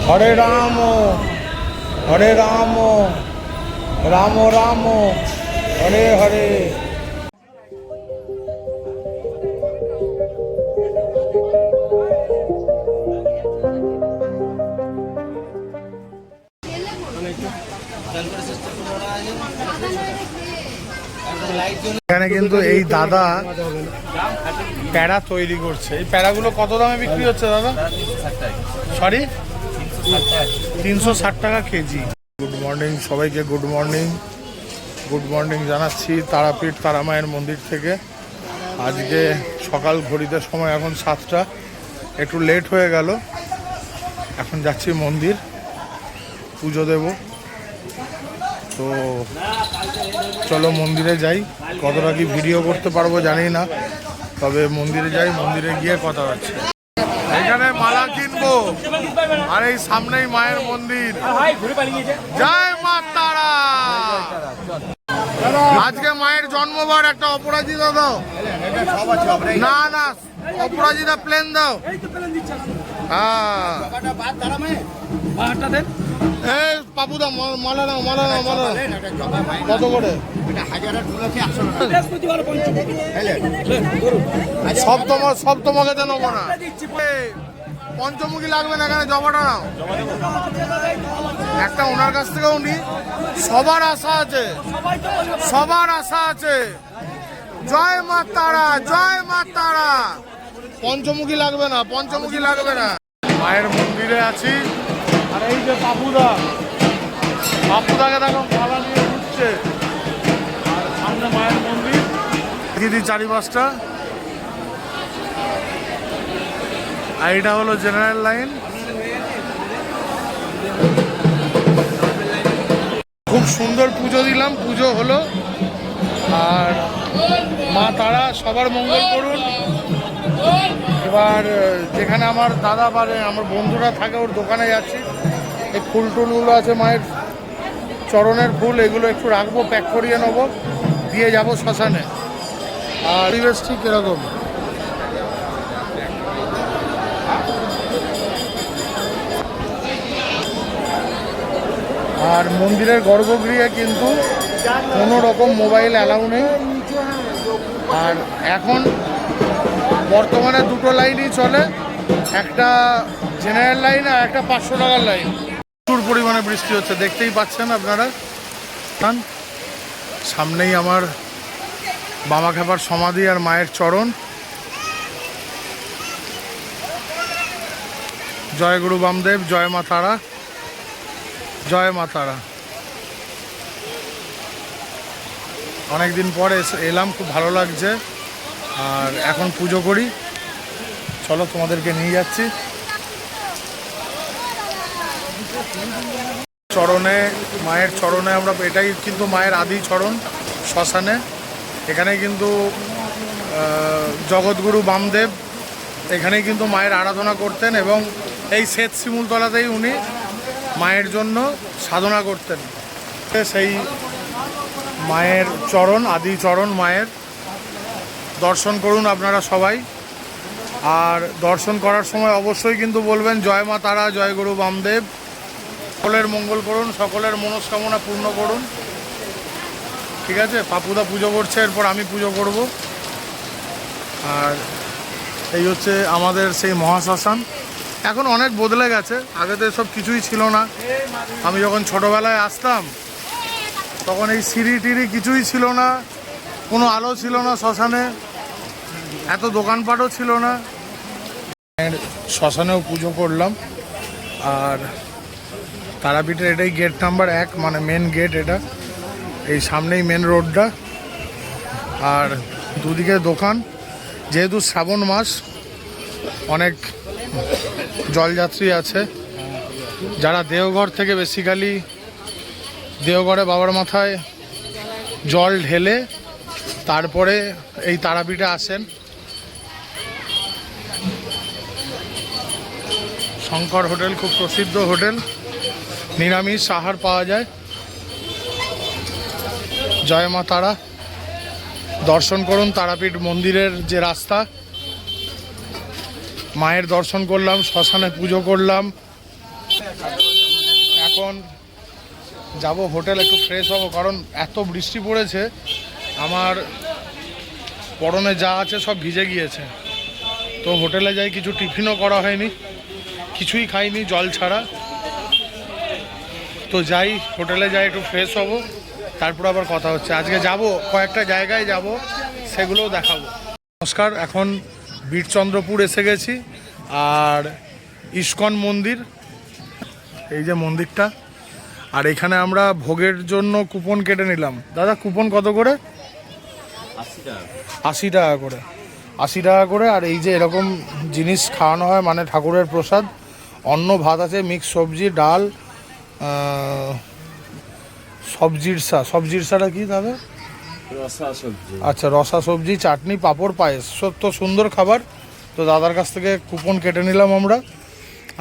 হরে রাম হরে রাম রাম রাম হরে হরে। এখানে কিন্তু এই দাদা প্যাড়া তৈরি করছে। এই প্যাড়াগুলো কত দামে বিক্রি হচ্ছে দাদা? সরি, 360 টাকা কেজি। গুড মর্নিং সবাইকে, গুড মর্নিং। গুড মর্নিং জানাচ্ছি তারাপীঠ তারামায়ের মন্দির থেকে। আজকে সকাল ঘড়িতে সময় এখন 7টা, একটু লেট হয়ে গেল। এখন যাচ্ছি মন্দির, পুজো দেব। তো চলো মন্দিরে যাই। কতটা কি ভিডিও করতে পারবো জানি না, তবে মন্দিরে যাই, মন্দিরে গিয়ে কথা হচ্ছে। এখানে মালা কিনবো, আর এই সামনেই মায়ের মন্দির। জয় মা তারা। আজকে মায়ের জন্মবার, একটা অপরাজিতা দাও। না না, অপরাজিতা প্লেন দাও। হ্যাঁ পাপুদা মালা নাও, মালা নাও, মালা নাও। কত করে? সব তোমাকে তো নেবো না। পঞ্চমুখী লাগবে না, এখানে জবাটা নাও একটা। ওনার কাছ থেকেও নি। সবার আশা আছে, সবার আশা আছে। জয় মা তারা, জয় মা তারা। পঞ্চমুখী লাগবে না, পঞ্চমুখী লাগবে না। মায়ের মন্দিরে আছি, আর এই যে পাপুদা, পাপুদাকে দেখো মালা নিয়ে ঘুরছে। আর সামনে মায়ের মন্দির, দিদি 4-5টা। আর এটা হলো জেনারেল লাইন। খুব সুন্দর পুজো দিলাম, পুজো হলো। আর মা তারা সবার মঙ্গল করুন। এবার যেখানে আমার দাদা বাড়ে, আমার বন্ধুরা থাকে, ওর দোকানে যাচ্ছি। এই ফুল টুলগুলো আছে মায়ের চরণের ফুল, এগুলো একটু রাখবো, প্যাক করিয়ে নেবো, দিয়ে যাব শ্মশানে। আর পরিবেশ ঠিক এরকম। আর মন্দিরের গর্ভগৃহে কিন্তু কোনো রকম মোবাইল অ্যালাউ নেই। আর এখন বর্তমানে 2টো লাইনই চলে, একটা জেনারেল লাইন আর একটা 500 টাকার লাইন। প্রচুর পরিমাণে বৃষ্টি হচ্ছে, দেখতেই পাচ্ছেন আপনারা। সামনেই আমার বামাখ্যাপার সমাধি আর মায়ের চরণ। জয় গুরু বামদেব, জয় মা তারা, জয় মা তারা। অনেকদিন পরে এলাম, খুব ভালো লাগছে। আর এখন পুজো করি, চলো তোমাদেরকে নিয়ে যাচ্ছি। চরণে, মায়ের চরণে আমরা, এটাই কিন্তু মায়ের আদি চরণ শ্মশানে। এখানে কিন্তু জগৎগুরু বামদেব এখানেই কিন্তু মায়ের আরাধনা করতেন, এবং এই শ্বেত শিমুলতলাতেই উনি মায়ের জন্য সাধনা করতেন। সেই মায়ের চরণ, আদি চরণ মায়ের, দর্শন করুন আপনারা সবাই। আর দর্শন করার সময় অবশ্যই কিন্তু বলবেন জয় মা তারা, জয় গুরু বামদেব। সকলের মঙ্গল করুন, সকলের মনস্কামনা পূর্ণ করুন। ঠিক আছে, পাপুদা পুজো করছে, এরপর আমি পুজো করব। আর এই হচ্ছে আমাদের সেই মহাশ্মশান। এখন অনেক বদলে গেছে, আগে তো এসব কিছুই ছিল না। আমি যখন ছোটোবেলায় আসতাম তখন এই সিঁড়ি টিড়ি কিছুই ছিল না, কোনো আলো ছিল না শ্মশানে, এত দোকানপাটও ছিল না। শ্মশানেও পুজো করলাম। আর তারাপীঠের এটাই গেট নাম্বার 1, মানে মেন গেট এটা। এই সামনেই মেন রোডটা, আর দুদিকে দোকান। যেহেতু শ্রাবণ মাস, অনেক জলযাত্রী আছে যারা দেওঘর থেকে, বেসিক্যালি দেওঘরে বাবার মাথায় জল ঢেলে তারপরে এই তারাপীঠে আসেন। শঙ্কর হোটেল খুব প্রসিদ্ধ হোটেল, নিরামিষ আহার পাওয়া যায়। জয় মা তারা। দর্শন করুন তারাপীঠ মন্দিরের যে রাস্তা, মায়ের দর্শন করলাম, শ্মশানে পুজো করলাম, এখন যাব হোটেল, একটু ফ্রেশ হব, কারণ এত বৃষ্টি পড়েছে আমার পরনে যা আছে সব ভিজে গিয়েছে। তো হোটেলে যাই, কিছু টিফিনও করা হয়নি, কিছুই খাইনি জল ছাড়া। তো যাই, হোটেলে যাই, একটু ফ্রেশ হব, তারপর আবার কথা হচ্ছে। আজকে যাব কয়েকটা জায়গায় যাব, সেগুলোও দেখাবো। নমস্কার, এখন বীরচন্দ্রপুর এসে গেছি। আর ইস্কন মন্দির, এই যে মন্দিরটা। আর এখানে আমরা ভোগের জন্য কুপন কেটে নিলাম। দাদা কুপন কত করে? 80 টাকা করে। 80 টাকা করে। আর এই যে এরকম জিনিস খাওয়ানো হয়, মানে ঠাকুরের প্রসাদ, অন্ন ভাত আছে, মিক্স সবজি, ডাল, সবজির সাটা কি দাদা? রসা সবজি। আচ্ছা, রসা সবজি, চাটনি, পাঁপড়, পায়েস, সত্য সুন্দর খাবার। তো দাদার কাছ থেকে কুপন কেটে নিলাম আমরা।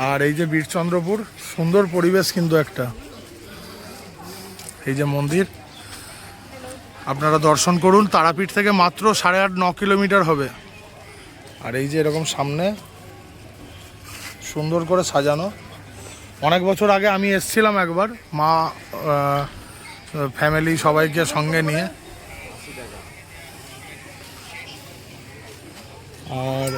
আর এই যে বীরচন্দ্রপুর, সুন্দর পরিবেশ কিন্তু একটা। এই যে মন্দির, আপনারা দর্শন করুন। তারাপীঠ থেকে মাত্র 8.5-9 কিলোমিটার হবে। আর এই যে এরকম সামনে সুন্দর করে সাজানো। অনেক বছর আগে আমি এসেছিলাম একবার, মা ফ্যামিলি সবাইকে সঙ্গে নিয়ে। আর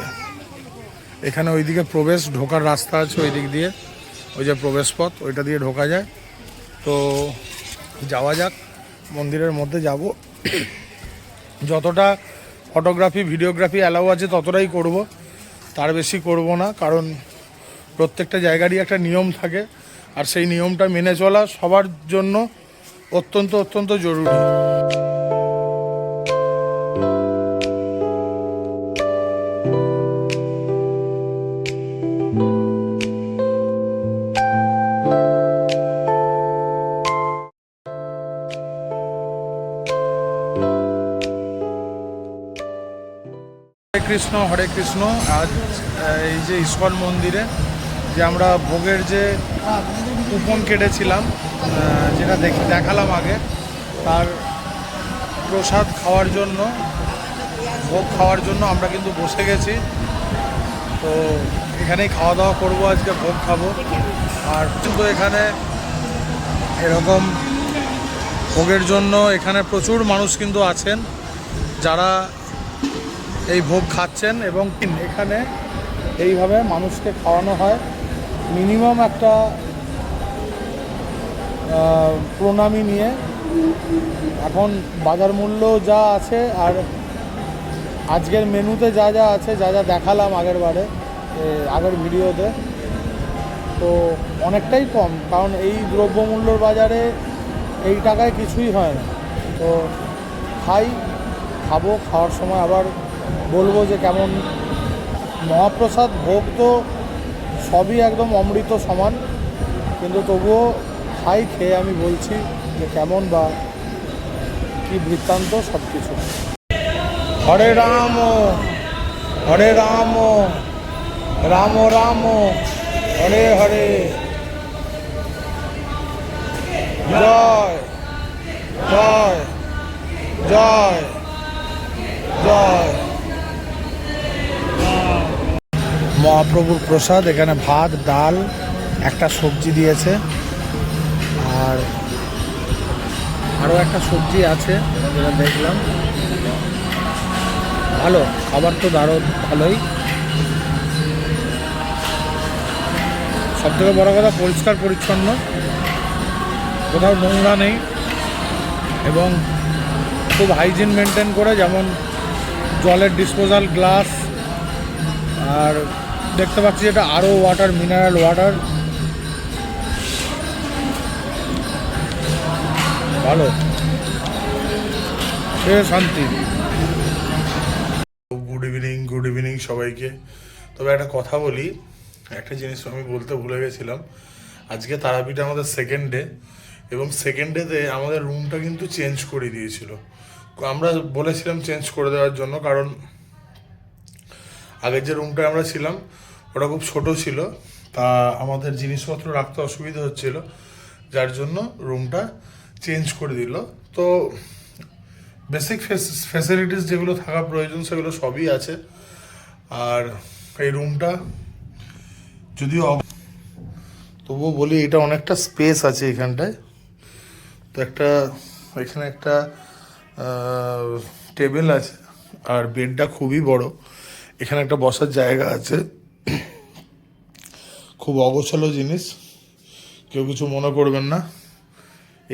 এখানে ওইদিকে প্রবেশ, ঢোকার রাস্তা আছে ওই দিক দিয়ে, ওই যে প্রবেশ পথ, ওইটা দিয়ে ঢোকা যায়। তো যাওয়া যাক, মন্দিরের মধ্যে যাব। যতটা ফটোগ্রাফি ভিডিওগ্রাফি অ্যালাউ আছে ততটাই করব, তার বেশি করব না, কারণ প্রত্যেকটা জায়গারই একটা নিয়ম থাকে। আর সেই নিয়মটা মেনে চলা সবার জন্য অত্যন্ত অত্যন্ত জরুরি। হরে কৃষ্ণ। আজ এই যে ইস্কন মন্দিরে যে আমরা ভোগের যে কুপন কেটেছিলাম, যেটা দেখালাম আগে, তার প্রসাদ খাওয়ার জন্য, ভোগ খাওয়ার জন্য আমরা কিন্তু বসে গেছি। তো এখানেই খাওয়া দাওয়া করবো আজকে, ভোগ খাবো। আর কিন্তু এখানে এরকম ভোগের জন্য এখানে প্রচুর মানুষ কিন্তু আছেন যারা এই ভোগ খাচ্ছেন। এবং এখানে এইভাবে মানুষকে খাওয়ানো হয়। মিনিমাম একটা প্রণামী নিয়ে। এখন বাজার মূল্য যা আছে আর আজকের মেনুতে যা যা আছে, যা যা দেখালাম আগের ভিডিওতে, তো অনেকটাই কম। কারণ এই দ্রব্যমূল্যর বাজারে এই টাকায় কিছুই হয় না। তো খাবো, খাওয়ার সময় আবার বলবো যে কেমন। মহাপ্রসাদ ভোগ তো সবই একদম অমৃত সমান, কিন্তু তবুও খেয়ে আমি বলছি যে কেমন বা কি বৃত্তান্ত সব কিছু। হরে রাম হরে রাম, রাম রাম হরে হরে, জয় জয় জয় জয়। মহাপ্রভুর প্রসাদ, এখানে ভাত, ডাল, একটা সবজি দিয়েছে, আর আরও একটা সবজি আছে যেটা দেখলাম। ভালো খাবার তো, দারুণ ভালোই। সবথেকে বড় কথা, পরিষ্কার পরিচ্ছন্ন, কোথাও নোংরা নেই, এবং খুব হাইজিন মেনটেন করে, যেমন জলের ডিসপোজাল গ্লাস। আর দেখতে পাচ্ছি এটা আরও ওয়াটার, মিনারেল ওয়াটার, ভালো, সে শান্তি। গুড ইভিনিং সবাইকে। তবে একটা কথা বলি, একটা জিনিস আমি বলতে ভুলে গেছিলাম। আজকে তারাপীঠে আমাদের সেকেন্ড ডে, এবং সেকেন্ড ডেতে আমাদের রুমটা কিন্তু চেঞ্জ করে দিয়েছিল। আমরা বলেছিলাম চেঞ্জ করে দেওয়ার জন্য, কারণ আগের যে রুমটা আমরা ছিলাম ওটা খুব ছোট ছিল, তা আমাদের জিনিসপত্র রাখতে অসুবিধা হচ্ছিল, যার জন্য রুমটা চেঞ্জ করে দিল। তো বেসিক ফ্যাসিলিটিস যেগুলো থাকা প্রয়োজন সেগুলো সবই আছে। আর এই রুমটা যদিও, তবুও বলি এটা অনেকটা স্পেস আছে এখানটায়। তো এখানে একটা টেবিল আছে, আর বেডটা খুবই বড়। এখানে একটা বসার জায়গা আছে, খুব অগোছালো জিনিস, কেউ কিছু মনে করবেন না।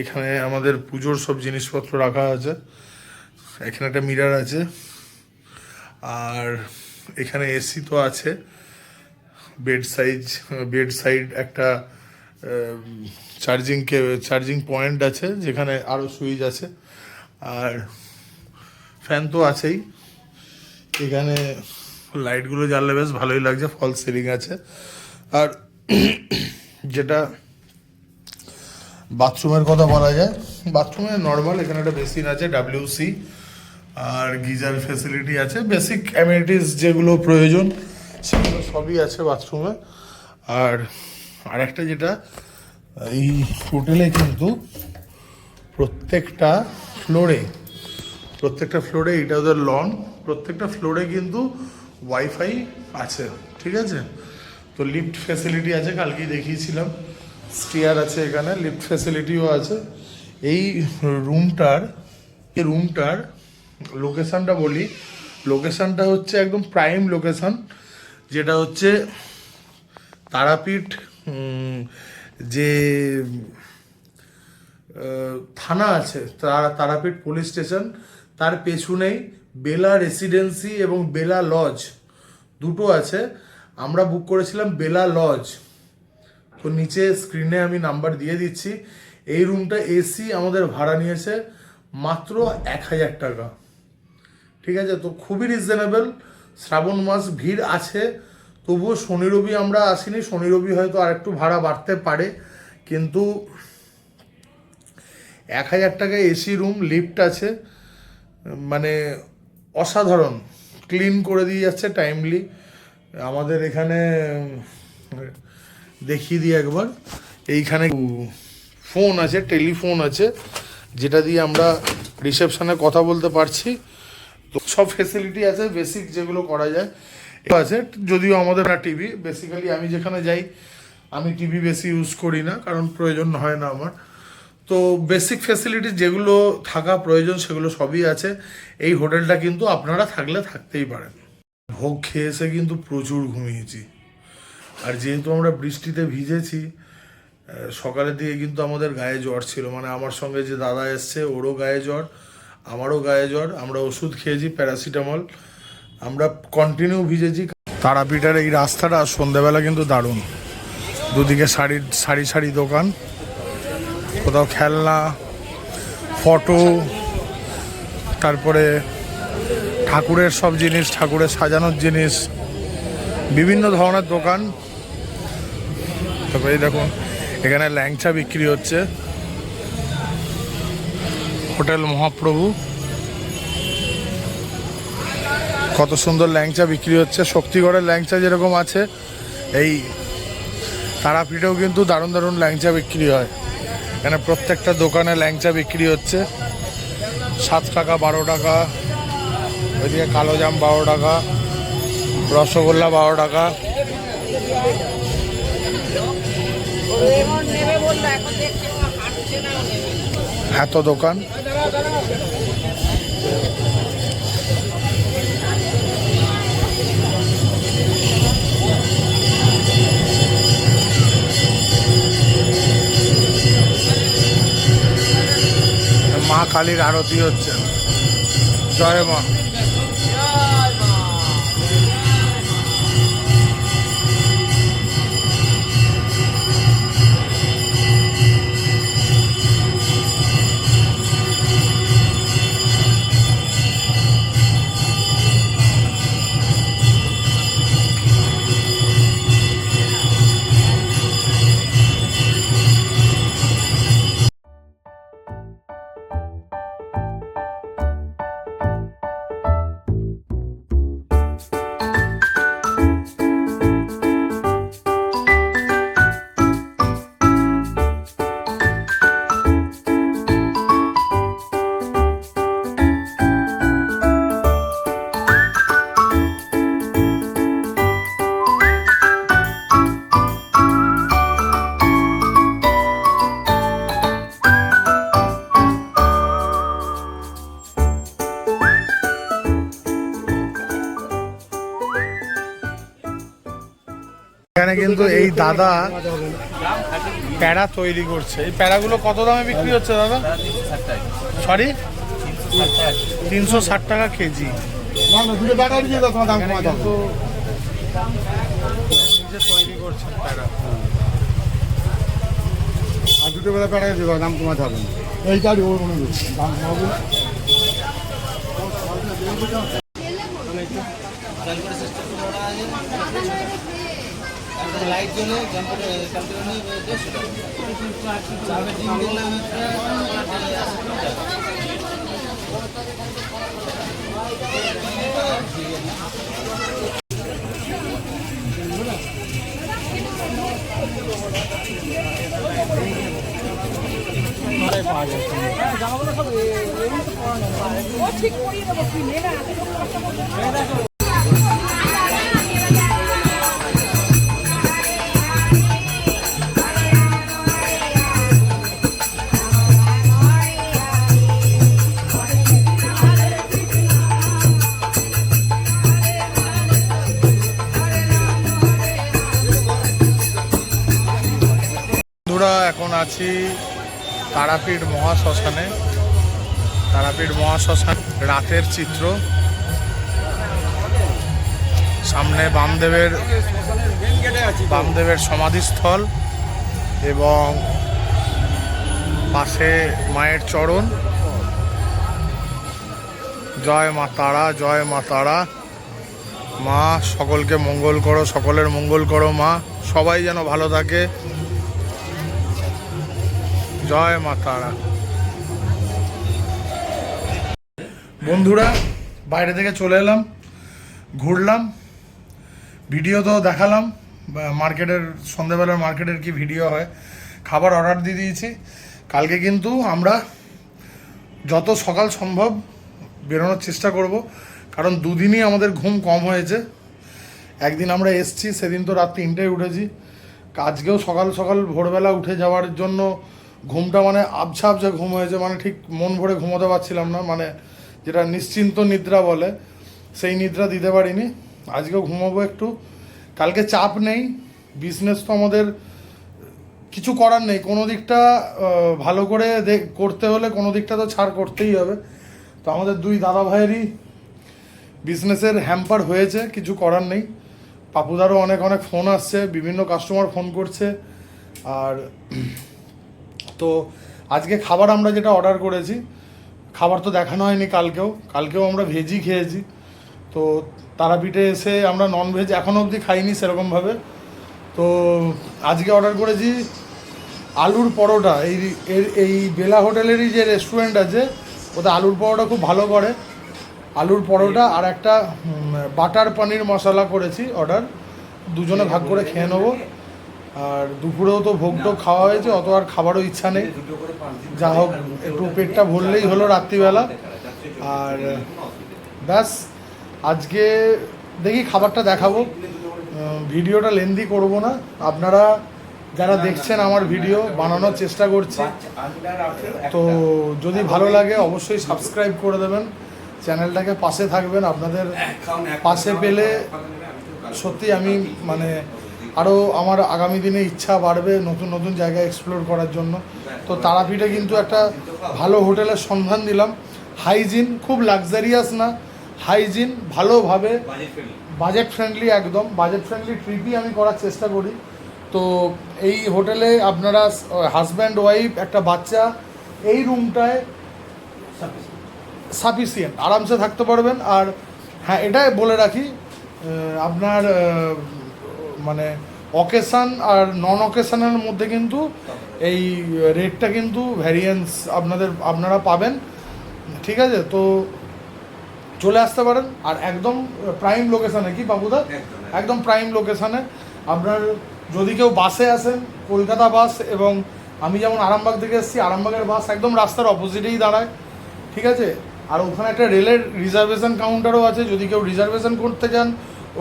এখানে আমাদের পুজোর সব জিনিসপত্র রাখা আছে। এখানে একটা মিরর আছে, আর এখানে এসি তো আছে। বেড সাইড একটা চার্জিং পয়েন্ট আছে, যেখানে আরও সুইচ আছে, আর ফ্যান তো আছেই। এখানে লাইটগুলো জ্বাললে বেশ ভালোই লাগছে, ফল সিলিং আছে। আর যেটা বাথরুমের কথা বলা যায়, বাথরুমে নর্মাল এখানে একটা বেসিন আছে WC, আর গিজার ফেসিলিটি আছে। বেসিক অ্যামিনিটিস যেগুলো প্রয়োজন সেগুলো সবই আছে বাথরুমে। আর আরেকটা যেটা, এই হোটেলে কিন্তু প্রত্যেকটা ফ্লোরে এটা ওদের লন, প্রত্যেকটা ফ্লোরে কিন্তু ওয়াইফাই আছে, ঠিক আছে। তো লিফট ফ্যাসিলিটি আছে, কালকেই দেখিয়েছিলাম। স্টেয়ার আছে এখানে, লিফট ফ্যাসিলিটিও আছে। এই রুমটার লোকেশানটা বলি। লোকেশানটা হচ্ছে একদম প্রাইম লোকেশান, যেটা হচ্ছে তারাপীঠ যে থানা আছে, তারাপীঠ পুলিশ স্টেশন, তার পেছনেই বেলা রেসিডেন্সি এবং বেলা লজ দুটো আছে। আমরা বুক করেছিলাম বেলা লজ, তো নিচে স্ক্রিনে আমি নাম্বার দিয়ে দিচ্ছি। এই রুমটা এসি আমাদের ভাড়া নিয়েছে মাত্র 1000 টাকা, ঠিক আছে। তো খুবই রিজনেবল। শ্রাবণ মাস ভিড় আছে, তবুও শনি রবি আমরা আসিনি। শনি রবি হয়তো আরেকটু ভাড়া বাড়তে পারে, কিন্তু 1000 টাকায় এসি রুম, লিফট আছে, মানে অসাধারণ। ক্লিন করে দিয়ে যাচ্ছে টাইমলি। আমাদের এখানে দেখিয়ে দিই একবার, এইখানে ফোন আছে, টেলিফোন আছে, যেটা দিয়ে আমরা রিসেপশনে কথা বলতে পারছি। তো সব ফেসিলিটি আছে, বেসিক যেগুলো করা যায় আছে। যদিও আমাদের না টিভি, বেসিক্যালি আমি যেখানে যাই আমি টিভি বেশি ইউজ করি না, কারণ প্রয়োজন হয় না আমার। তো বেসিক ফেসিলিটি যেগুলো থাকা প্রয়োজন সেগুলো সবই আছে। এই হোটেলটা কিন্তু আপনারা থাকলে থাকতেই পারেন। ভোগ খেয়ে এসে কিন্তু প্রচুর ঘুমিয়েছি, আর যেহেতু আমরা বৃষ্টিতে ভিজেছি, সকালের দিকে কিন্তু আমাদের গায়ে জ্বর ছিল। মানে আমার সঙ্গে যে দাদা এসছে ওরও গায়ে জ্বর, আমারও গায়ে জ্বর। আমরা ওষুধ খেয়েছি প্যারাসিটামল, আমরা কন্টিনিউ ভিজেছি। তারাপীঠের এই রাস্তাটা সন্ধ্যাবেলা কিন্তু দারুণ। দুদিকে সারি দোকান, কোথাও খেলনা, ফটো, তারপরে ঠাকুরের সব জিনিস, ঠাকুরের সাজানোর জিনিস, বিভিন্ন ধরনের দোকান। তারপরে এই দেখুন এখানে ল্যাংচা বিক্রি হচ্ছে, হোটেল মহাপ্রভু। কত সুন্দর ল্যাংচা বিক্রি হচ্ছে। শক্তিগড়ের ল্যাংচা যেরকম আছে, এই তারাপীঠেও কিন্তু দারুণ দারুণ ল্যাংচা বিক্রি হয়। এখানে প্রত্যেকটা দোকানে ল্যাংচা বিক্রি হচ্ছে 7 টাকা, 12 টাকা। ওইদিকে কালোজাম 12 টাকা, রসগোল্লা 12 টাকা। এত দোকান। মা কালীর আরতি হচ্ছে। জয় মা। কিন্তু এই দাদা প্যাড়া তৈরি করছে। এই প্যাড়াগুলো কত দামে বিক্রি হচ্ছে দাদা? সরি, 360 টাকা কেজি। এখানে কিন্তু নিজে তৈরি করছেন প্যাড়া। আর দুটো বেলা প্যাড়া দিব, দাম কমাতে হবে না। এই গাড়ি ওর মনে দাম কমাবো না। বন্ধুরা, এখন আছি তারাপীঠ মহাশ্মশানে। তারাপীঠ মহাশ্মশান রাতের চিত্র। সামনে বামদেবের সমাধিস্থল এবং পাশে মায়ের চরণ। জয় মা তারা, জয় মা তারা। মা সকলকে মঙ্গল করো, সকলের মঙ্গল করো মা, সবাই যেন ভালো থাকে। জয় মা তারা। বন্ধুরা, বাইরে থেকে চলে এলাম, ঘুরলাম, ভিডিও তো দেখালাম মার্কেটের, সন্ধ্যেবেলার মার্কেটের কি ভিডিও হয়। খাবার অর্ডার দিয়ে দিয়েছি। কালকে কিন্তু আমরা যত সকাল সম্ভব বেরোনোর চেষ্টা করব, কারণ দুদিনই আমাদের ঘুম কম হয়েছে। একদিন আমরা এসছি, সেদিন তো রাত 3টায় উঠেছি। আজকেও সকাল সকাল ভোরবেলা উঠে যাওয়ার জন্য ঘুমটা মানে আবছা আবছা ঘুম হয়েছে, মানে ঠিক মন ভরে ঘুমোতে পারছিলাম না, মানে যেটা নিশ্চিন্ত নিদ্রা বলে সেই নিদ্রা দিতে পারিনি। আজকেও ঘুমাবো একটু। কালকে চাপ নেই, বিজনেস তো আমাদের কিছু করার নেই, কোনো দিকটা ভালো করে করতে হলে কোনো দিকটা তো ছাড় করতেই হবে। তো আমাদের দুই দাদা ভাইয়েরই বিজনেসের হ্যাম্পার হয়েছে, কিছু করার নেই। পাপুদারও অনেক অনেক ফোন আসছে, বিভিন্ন কাস্টমার ফোন করছে। আর তো আজকে খাবার আমরা যেটা অর্ডার করেছি, খাবার তো দেখানো হয়নি কালকেও আমরা ভেজই খেয়েছি। তো তারাপীঠে এসে আমরা ননভেজ এখনও অবধি খাইনি সেরকমভাবে। তো আজকে অর্ডার করেছি আলুর পরোটা। এই বেলা হোটেলেরই যে রেস্টুরেন্ট আছে, ওতে আলুর পরোটা খুব ভালো করে। আলুর পরোটা আর একটা বাটার পনির মশলা করেছি অর্ডার, দুজনে ভাগ করে খেয়ে নেবো। আর দুপুরেও তো ভোগ টোগ খাওয়া হয়েছে, অত আর খাবারও ইচ্ছা নেই। যা হোক, একটু পেটটা ভরলেই হলো রাত্রিবেলা। আর ব্যাস, আজকে দেখি খাবারটা দেখাবো। ভিডিওটা লেন্দি করব না, আপনারা যারা দেখছেন আমার ভিডিও বানানোর চেষ্টা করছি, তো যদি ভালো লাগে অবশ্যই সাবস্ক্রাইব করে দেবেন, চ্যানেলটাকে পাশে থাকবেন। আপনাদের পাশে পেলে সত্যি আমি মানে আরও আমার আগামী দিনে ইচ্ছা বাড়বে নতুন নতুন জায়গায় এক্সপ্লোর করার জন্য। তো তারাপীঠে কিন্তু একটা ভালো হোটেলের সন্ধান দিলাম, হাইজিন, খুব লাক্সারিয়াস না, হাইজিন, ভালোভাবে বাজেট ফ্রেন্ডলি, একদম বাজেট ফ্রেন্ডলি ট্রিপই আমি করার চেষ্টা করি। তো এই হোটেলে আপনারা হাজব্যান্ড ওয়াইফ একটা বাচ্চা এই রুমটায় সাফিসিয়েন্ট আরামসে থাকতে পারবেন। আর হ্যাঁ, এটাই বলে রাখি, আপনার মানে অকেশান আর নন অকেশানের মধ্যে কিন্তু এই রেটটা কিন্তু ভ্যারিয়েন্স আপনারা পাবেন, ঠিক আছে? তো চলে আসতে পারেন। আর একদম প্রাইম লোকেশানে, কি বাবুদা, একদম প্রাইম লোকেশানে। আপনার যদি কেউ বাসে আসেন, কলকাতা বাস, এবং আমি যেমন আরামবাগ থেকে এসেছি, আরামবাগের বাস একদম রাস্তার অপোজিটেই দাঁড়ায়, ঠিক আছে? আর ওখানে একটা রেলের রিজার্ভেশন কাউন্টারও আছে, যদি কেউ রিজার্ভেশন করতে চান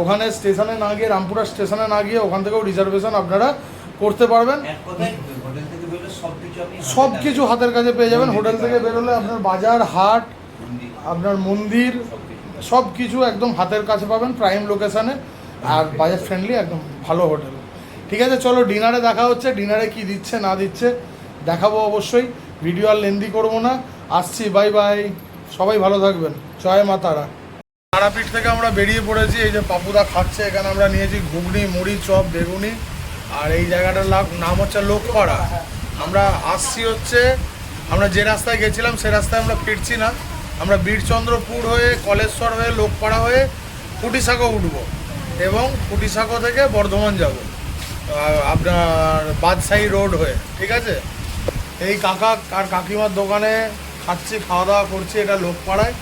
ওখানে স্টেশনে না গিয়ে, রামপুরা স্টেশনে না গিয়ে ওখান থেকেও রিজার্ভেশন আপনারা করতে পারবেন। সব কিছু হাতের কাছে পেয়ে যাবেন। হোটেল থেকে বেরোলে আপনার বাজার, হাট, আপনার মন্দির, সব কিছু একদম হাতের কাছে পাবেন, প্রাইম লোকেশানে। আর বাজেট ফ্রেন্ডলি, একদম ভালো হোটেল। ঠিক আছে, চলো ডিনারে দেখা হচ্ছে। ডিনারে কি দিচ্ছে না দিচ্ছে দেখাবো অবশ্যই, ভিডিও আর লেন্দি করবো না। আসছি, বাই বাই, সবাই ভালো থাকবেন, জয় মা তারা। তারাপীঠ থেকে আমরা বেরিয়ে পড়েছি, এই যে পাপুদা খাচ্ছে, এখানে আমরা নিয়েছি ঘুগনি, মুড়ি, চপ, বেগুনি। আর এই জায়গাটার নাম হচ্ছে লোকপাড়া। আমরা আসছি হচ্ছে, আমরা যে রাস্তায় গেছিলাম সে রাস্তায় আমরা ফিরছি না, আমরা বীরচন্দ্রপুর হয়ে, কলেশ্বর হয়ে, লোকপাড়া হয়ে ফুটিসাঁকো উঠবো এবং ফুটিসাঁকো থেকে বর্ধমান যাব আপনার বাদশাহী রোড হয়ে। ঠিক আছে, এই কাকা আর কাকিমার দোকানে খাচ্ছি, খাওয়া দাওয়া করছি। এটা লোকপাড়ায়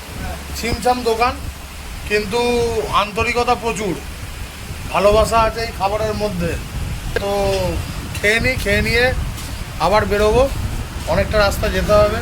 ছিমছাম দোকান, কিন্তু আন্তরিকতা প্রচুর, ভালোবাসা আছে এই খাবারের মধ্যে। তো খেয়ে নিয়ে আবার বেরোবো, অনেকটা রাস্তা যেতে হবে।